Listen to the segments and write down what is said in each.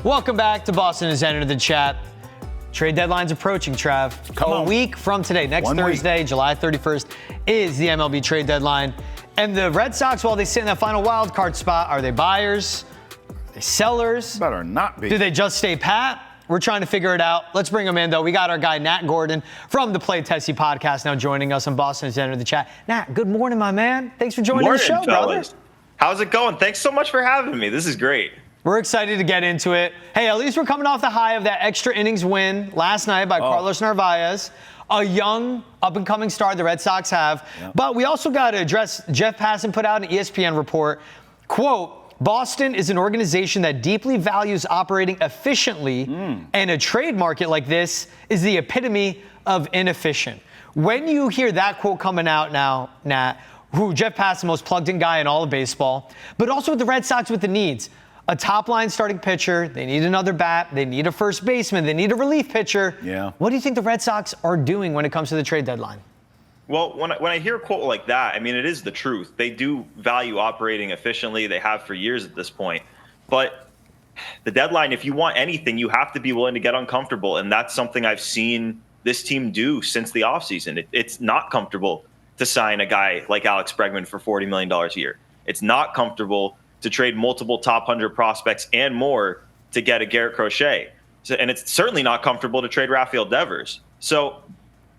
Welcome back to Boston has entered the chat. Trade deadline's approaching, Trav. A week from today, next Thursday, July 31st, is the MLB trade deadline. And the Red Sox, while they sit in that final wild card spot, are they buyers? Are they sellers? Better not be. Do they just stay pat? We're trying to figure it out. Let's bring him in, though. We got our guy, Nat Gordon, from the Tessie Podcast, now joining us on Boston has entered the chat. Nat, good morning, my man. Thanks for joining the show, brother. How's it going? Thanks so much for having me. This is great. We're excited to get into it. Hey, at least we're coming off the high of that extra innings win last night by Carlos Narvaez, a young, up-and-coming star the Red Sox have. Yep. But we also got to address Jeff Passan put out an ESPN report, quote, Boston is an organization that deeply values operating efficiently, and a trade market like this is the epitome of inefficient. When you hear that quote coming out now, Nat, who Jeff Passan, most plugged-in guy in all of baseball, but also with the Red Sox with the needs. A top-line starting pitcher, they need another bat, they need a first baseman, they need a relief pitcher. Yeah. What do you think the Red Sox are doing when it comes to the trade deadline? Well, when I hear a quote like that, I mean, it is the truth. They do value operating efficiently. They have for years at this point. But the deadline, if you want anything, you have to be willing to get uncomfortable. And that's something I've seen this team do since the offseason. It's not comfortable to sign a guy like Alex Bregman for $40 million a year. It's not comfortable to trade multiple top 100 prospects and more to get a Garrett Crochet. And it's certainly not comfortable to trade Rafael Devers. So,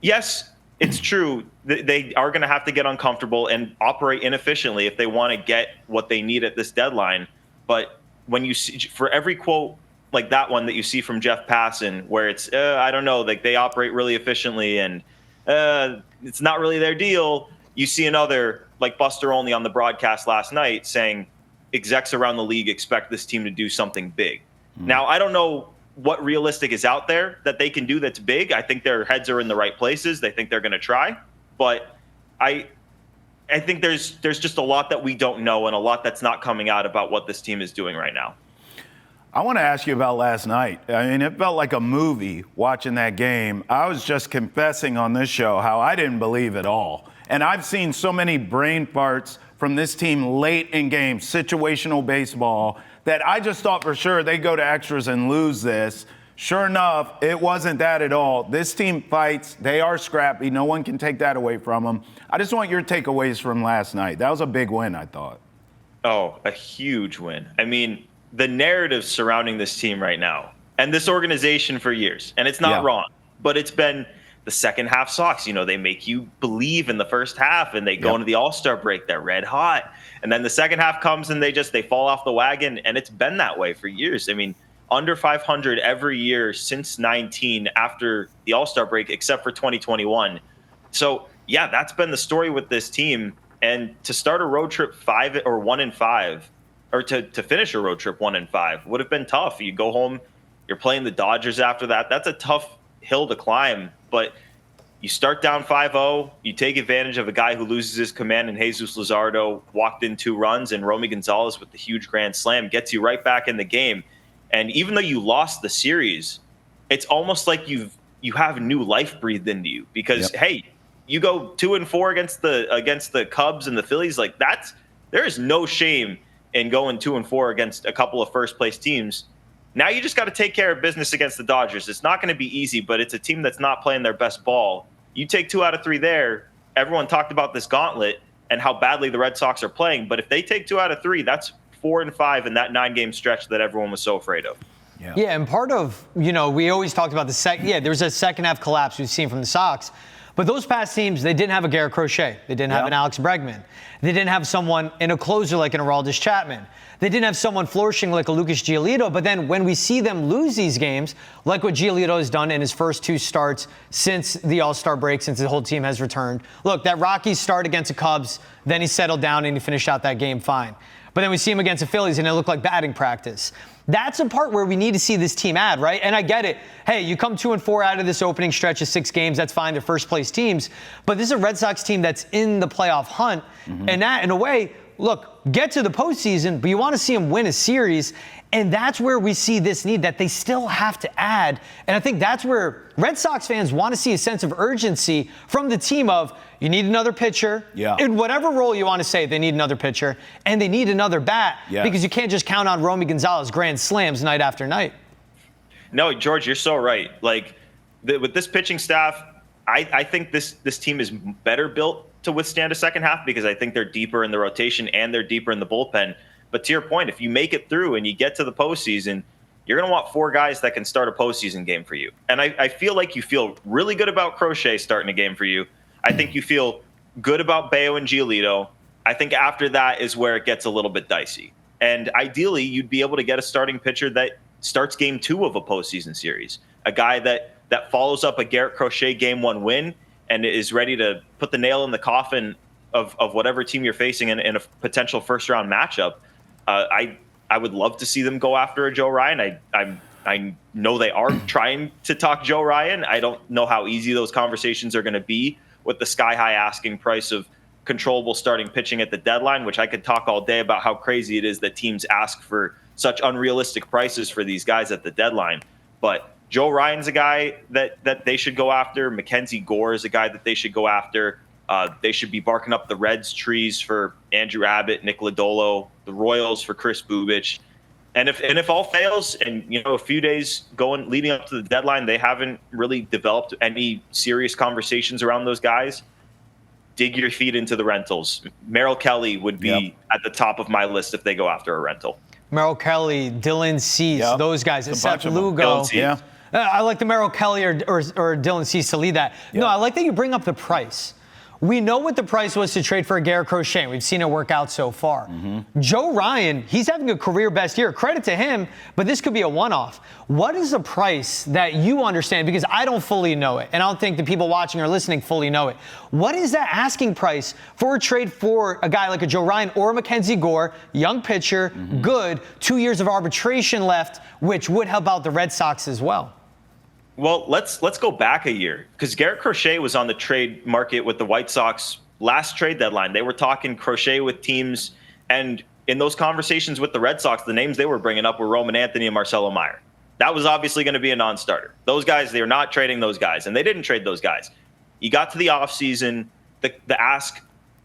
yes, it's true. They are going to have to get uncomfortable and operate inefficiently if they want to get what they need at this deadline. But when you see, for every quote like that one that you see from Jeff Passan, where it's, I don't know, like they operate really efficiently and it's not really their deal, you see another, like Buster Olney on the broadcast last night saying, execs around the league expect this team to do something big. Now, I don't know what realistic is out there that they can do that's big. I think their heads are in the right places. They think they're going to try. But I think there's just a lot that we don't know and a lot that's not coming out about what this team is doing right now. I want to ask you about last night. I mean, it felt like a movie watching that game. I was just confessing on this show how I didn't believe at all. And I've seen so many brain farts from this team late in games, situational baseball, that I just thought for sure they'd go to extras and lose this. Sure enough, it wasn't that at all. This team fights. They are scrappy. No one can take that away from them. I just want your takeaways from last night. That was a big win, I thought. Oh, a huge win. I mean, the narrative surrounding this team right now and this organization for years, and it's not wrong, but it's been the second half Sox. You know, they make you believe in the first half and they go into the All-Star break, they're red hot. And then the second half comes and they fall off the wagon, and it's been that way for years. I mean, under 500 every year since 19 after the All-Star break, except for 2021. So, yeah, that's been the story with this team. And to start a road trip 1-5, or to finish a road trip 1-5 would have been tough. You go home, you're playing the Dodgers after that. That's a tough hill to climb. But you start down 5-0, you take advantage of a guy who loses his command, and Jesus Luzardo walked in 2 runs, and Romy Gonzalez with the huge grand slam gets you right back in the game. And even though you lost the series, it's almost like you have new life breathed into you because, hey, you go 2-4 against the Cubs and the Phillies. Like there is no shame in going 2-4 against a couple of first place teams. Now you just got to take care of business against the Dodgers. It's not going to be easy, but it's a team that's not playing their best ball. You take 2 out of 3 there. Everyone talked about this gauntlet and how badly the Red Sox are playing. But if they take 2 out of 3, that's 4-5 in that 9-game stretch that everyone was so afraid of. Yeah, and part of, we always talked about there's a second half collapse we've seen from the Sox. But those past teams, they didn't have a Garrett Crochet. They didn't have an Alex Bregman. They didn't have someone in a closer like an Aroldis Chapman. They didn't have someone flourishing like a Lucas Giolito. But then when we see them lose these games, like what Giolito has done in his first 2 starts since the All-Star break, since the whole team has returned. Look, that Rockies start against the Cubs, then he settled down and he finished out that game fine. But then we see him against the Phillies, and it looked like batting practice. That's a part where we need to see this team add, right? And I get it. Hey, you come 2-4 out of this opening stretch of 6 games, that's fine. They're first-place teams. But this is a Red Sox team that's in the playoff hunt. And that, in a way, look, get to the postseason, but you want to see them win a series. And that's where we see this need that they still have to add. And I think that's where Red Sox fans want to see a sense of urgency from the team of you need another pitcher. Yeah. In whatever role you want to say, they need another pitcher. And they need another bat because you can't just count on Romy Gonzalez grand slams night after night. No, George, you're so right. Like with this pitching staff, I think this team is better built to withstand a second half because I think they're deeper in the rotation and they're deeper in the bullpen. But to your point, if you make it through and you get to the postseason, you're going to want 4 guys that can start a postseason game for you. And I feel like you feel really good about Crochet starting a game for you. I think you feel good about Bayo and Giolito. I think after that is where it gets a little bit dicey. And ideally, you'd be able to get a starting pitcher that starts game 2 of a postseason series, a guy that follows up a Garrett Crochet game 1 win and is ready to put the nail in the coffin of whatever team you're facing in a potential first-round matchup. I would love to see them go after a Joe Ryan. I know they are trying to talk Joe Ryan. I don't know how easy those conversations are going to be with the sky-high asking price of controllable starting pitching at the deadline, which I could talk all day about how crazy it is that teams ask for such unrealistic prices for these guys at the deadline. But Joe Ryan's a guy that they should go after. Mackenzie Gore is a guy that they should go after. They should be barking up the Reds trees for Andrew Abbott, Nick Lodolo, the Royals for Chris Bubich. And if all fails and, a few days leading up to the deadline, they haven't really developed any serious conversations around those guys, dig your feet into the rentals. Merrill Kelly would be at the top of my list if they go after a rental. Merrill Kelly, Dylan Cease, those guys, Seth Lugo. I like the Merrill Kelly or Dylan Cease to lead that. No, I like that you bring up the price. We know what the price was to trade for a Garrett Crochet. We've seen it work out so far. Mm-hmm. Joe Ryan, he's having a career best year. Credit to him, but this could be a one-off. What is the price that you understand? Because I don't fully know it, and I don't think the people watching or listening fully know it. What is that asking price for a trade for a guy like a Joe Ryan or a Mackenzie Gore, young pitcher, good, 2 years of arbitration left, which would help out the Red Sox as well? Well, let's go back a year because Garrett Crochet was on the trade market with the White Sox last trade deadline. They were talking Crochet with teams, and in those conversations with the Red Sox, the names they were bringing up were Roman Anthony and Marcelo Meyer. That was obviously going to be a non-starter. Those guys, they were not trading those guys, and they didn't trade those guys. You got to the offseason, the ask,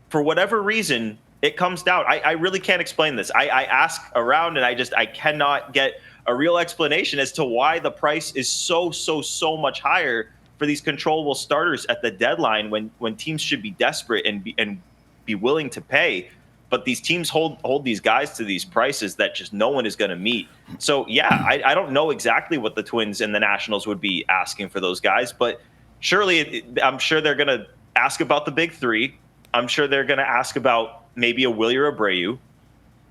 for whatever reason, it comes down. I really can't explain this. I ask around, and I cannot get a real explanation as to why the price is so much higher for these controllable starters at the deadline when teams should be desperate and be willing to pay. But these teams hold these guys to these prices that just no one is going to meet. So, I don't know exactly what the Twins and the Nationals would be asking for those guys, but surely I'm sure they're going to ask about the big 3. I'm sure they're going to ask about maybe a Wilyer Abreu.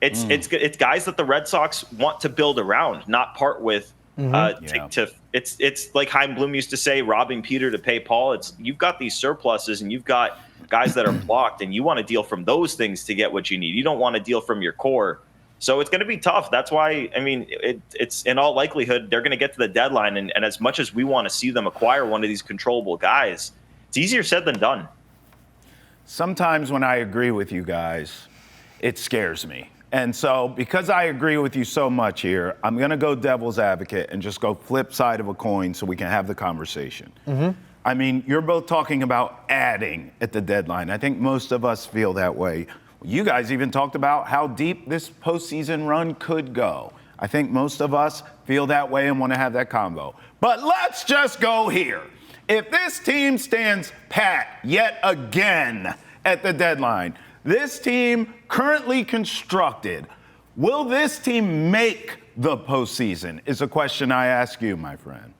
It's guys that the Red Sox want to build around, not part with. It's like Chaim Bloom used to say, robbing Peter to pay Paul. You've got these surpluses and you've got guys that are blocked, and you want to deal from those things to get what you need. You don't want to deal from your core. So it's going to be tough. That's why, it's in all likelihood they're going to get to the deadline, and as much as we want to see them acquire one of these controllable guys, it's easier said than done. Sometimes when I agree with you guys, it scares me. And so because I agree with you so much here, I'm going to go devil's advocate and just go flip side of a coin so we can have the conversation. You're both talking about adding at the deadline. I think most of us feel that way. You guys even talked about how deep this postseason run could go. I think most of us feel that way and want to have that combo. But let's just go here. If this team stands pat yet again at the deadline, this team currently constructed, will this team make the postseason is a question I ask you, my friend.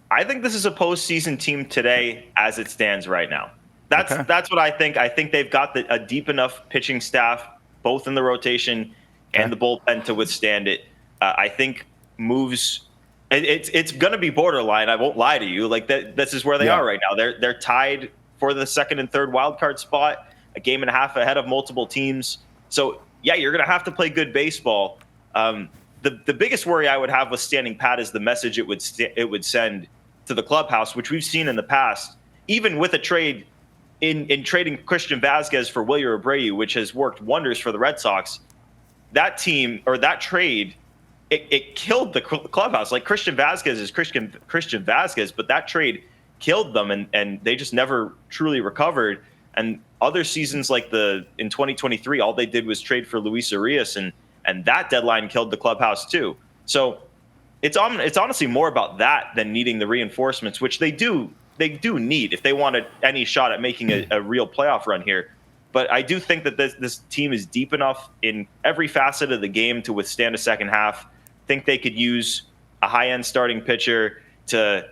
I think this is a postseason team today as it stands right now. That's what I think. I think they've got a deep enough pitching staff, both in the rotation and the bullpen, to withstand it. I think moves. It's going to be borderline. I won't lie to you. Like this is where they are right now. They're tied for the second and third wild card spot, a game and a half ahead of multiple teams. So you're going to have to play good baseball. The biggest worry I would have with standing pat is the message it would send to the clubhouse, which we've seen in the past. Even with a trade in trading Christian Vasquez for Wilyer Abreu, which has worked wonders for the Red Sox, that team or that trade, it killed the clubhouse. Like Christian Vasquez is Christian Vasquez, but that trade killed them, and they just never truly recovered. And other seasons like in 2023, all they did was trade for Luis Urias, and that deadline killed the clubhouse too. So it's honestly more about that than needing the reinforcements, which they do need if they wanted any shot at making a real playoff run here. But I do think that this team is deep enough in every facet of the game to withstand a second half. Think they could use a high-end starting pitcher to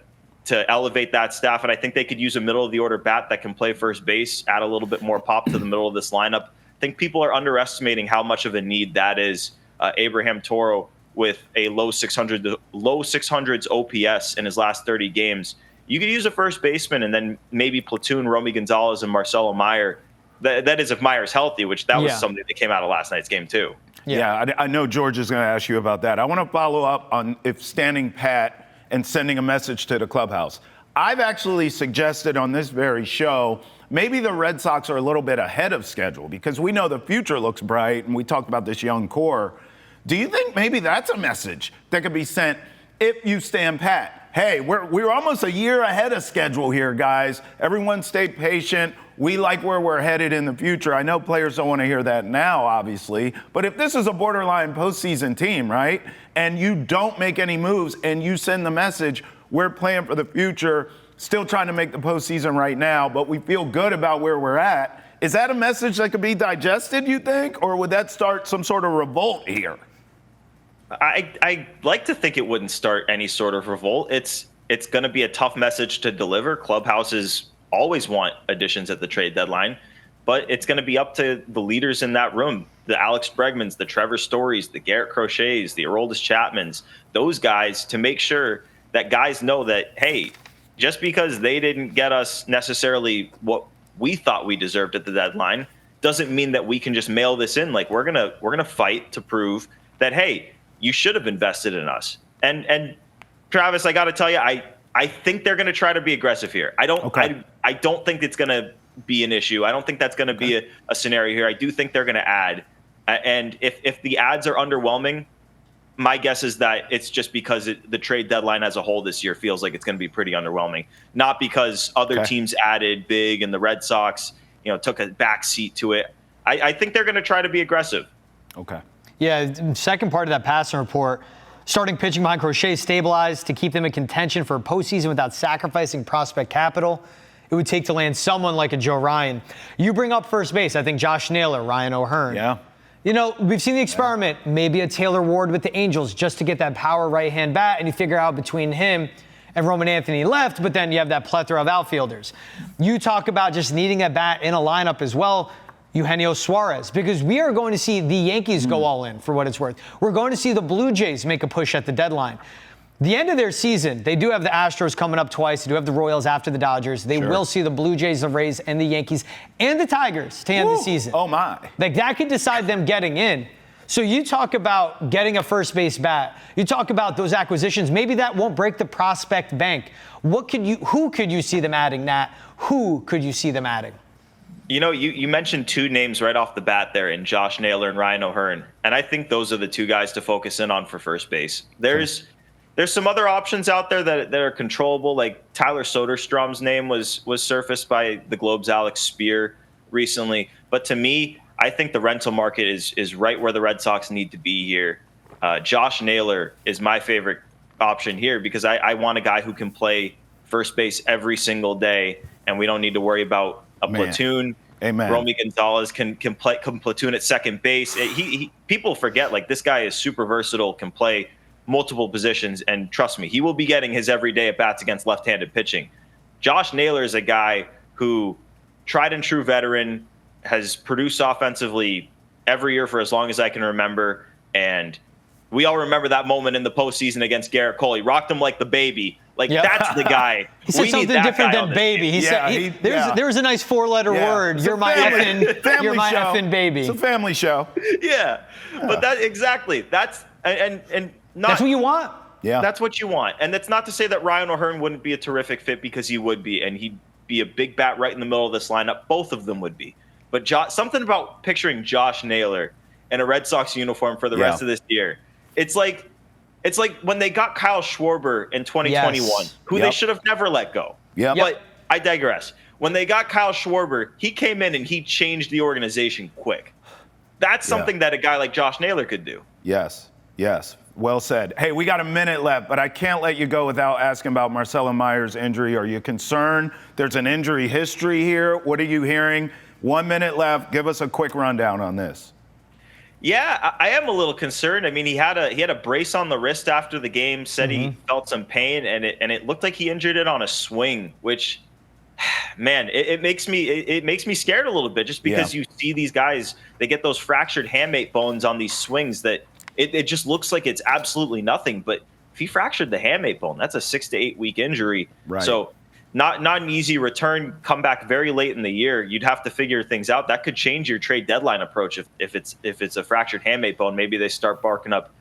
elevate that staff, and I think they could use a middle-of-the-order bat that can play first base, add a little bit more pop to the middle of this lineup. I think people are underestimating how much of a need that is. Abraham Toro with a low 600s OPS in his last 30 games. You could use a first baseman and then maybe platoon Romy Gonzalez and Marcelo Meyer. That is if Meyer's healthy, which that was something that came out of last night's game too. Yeah, I know George is going to ask you about that. I want to follow up on if standing pat and sending a message to the clubhouse. I've actually suggested on this very show, maybe the Red Sox are a little bit ahead of schedule because we know the future looks bright, and we talked about this young core. Do you think maybe that's a message that could be sent if you stand pat? Hey, we're almost a year ahead of schedule here, guys. Everyone stay patient. We like where we're headed in the future. I know players don't want to hear that now, obviously. But if this is a borderline postseason team, right, and you don't make any moves and you send the message, we're playing for the future, still trying to make the postseason right now, but we feel good about where we're at, is that a message that could be digested, you think? Or would that start some sort of revolt here? I like to think it wouldn't start any sort of revolt. It's going to be a tough message to deliver. Clubhouses always want additions at the trade deadline, but it's going to be up to the leaders in that room, the Alex Bregmans, the Trevor Storys, the Garrett Crochets, the Aroldis Chapmans, those guys, to make sure that guys know that, hey, just because they didn't get us necessarily what we thought we deserved at the deadline doesn't mean that we can just mail this in. Like we're gonna fight to prove that, hey, you should have invested in us. And Travis, I got to tell you, I think they're going to try to be aggressive here. I don't think it's going to be an issue. I don't think that's going to be a scenario here. I do think they're going to add. And if the ads are underwhelming, my guess is that it's just because the trade deadline as a whole this year feels like it's going to be pretty underwhelming. Not because other teams added big and the Red Sox, took a back seat to it. I think they're going to try to be aggressive. Okay. Yeah, second part of that passing report, starting pitching behind Crochet stabilized to keep them in contention for a postseason without sacrificing prospect capital. It would take to land someone like a Joe Ryan. You bring up first base. I think Josh Naylor, Ryan O'Hearn. Yeah. We've seen the experiment, maybe a Taylor Ward with the Angels just to get that power right-hand bat, and you figure out between him and Roman Anthony left, but then you have that plethora of outfielders. You talk about just needing a bat in a lineup as well. Eugenio Suarez, because we are going to see the Yankees go all in for what it's worth. We're going to see the Blue Jays make a push at the deadline. The end of their season, they do have the Astros coming up twice. They do have the Royals after the Dodgers. They will see the Blue Jays, the Rays, and the Yankees, and the Tigers to end the season. Oh, my. Like, that could decide them getting in. So you talk about getting a first base bat. You talk about those acquisitions. Maybe that won't break the prospect bank. Who could you see them adding, Nat? Who could you see them adding? You mentioned two names right off the bat there in Josh Naylor and Ryan O'Hearn, and I think those are the two guys to focus in on for first base. There's some other options out there that are controllable, like Tyler Soderstrom's name was surfaced by the Globe's Alex Spear recently. But to me, I think the rental market is right where the Red Sox need to be here. Josh Naylor is my favorite option here because I want a guy who can play first base every single day, and we don't need to worry about a platoon. Amen. Romy Gonzalez can platoon at second base. People forget, like, this guy is super versatile, can play multiple positions, and trust me, he will be getting his everyday at bats against left-handed pitching. Josh Naylor is a guy who, tried and true veteran, has produced offensively every year for as long as I can remember, and we all remember that moment in the postseason against Garrett Cole. He rocked him like the baby. That's the guy. He said something different than baby. He said there was a nice four-letter word. You're my effing baby. It's a family show. Yeah. But that's what you want. Yeah. That's what you want. And that's not to say that Ryan O'Hearn wouldn't be a terrific fit, because he would be, and be a big bat right in the middle of this lineup. Both of them would be. But something about picturing Josh Naylor in a Red Sox uniform for the rest of this year. It's like when they got Kyle Schwarber in 2021, who they should have never let go. But I digress. When they got Kyle Schwarber, he came in and he changed the organization quick. That's something that a guy like Josh Naylor could do. Yes. Well said. Hey, we got a minute left, but I can't let you go without asking about Marcelo Meyer's injury. Are you concerned? There's an injury history here. What are you hearing? 1 minute left. Give us a quick rundown on this. Yeah, I am a little concerned. I mean, he had a brace on the wrist after the game, said he felt some pain, and it looked like he injured it on a swing, which, man, it makes me scared a little bit, just because you see these guys, they get those fractured hamate bones on these swings that it just looks like it's absolutely nothing. But if he fractured the hamate bone, that's a 6 to 8 week injury. Right. So not an easy return, come back very late in the year. You'd have to figure things out. That could change your trade deadline approach if it's a fractured hamate bone. Maybe they start barking up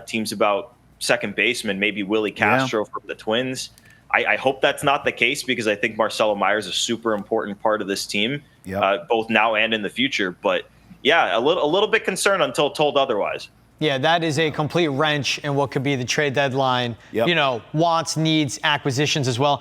teams about second baseman, maybe Willie Castro from the Twins. I hope that's not the case, because I think Marcelo Meyer is a super important part of this team, both now and in the future. But yeah, a little bit concerned until told otherwise. Yeah, that is a complete wrench in what could be the trade deadline, wants, needs, acquisitions as well.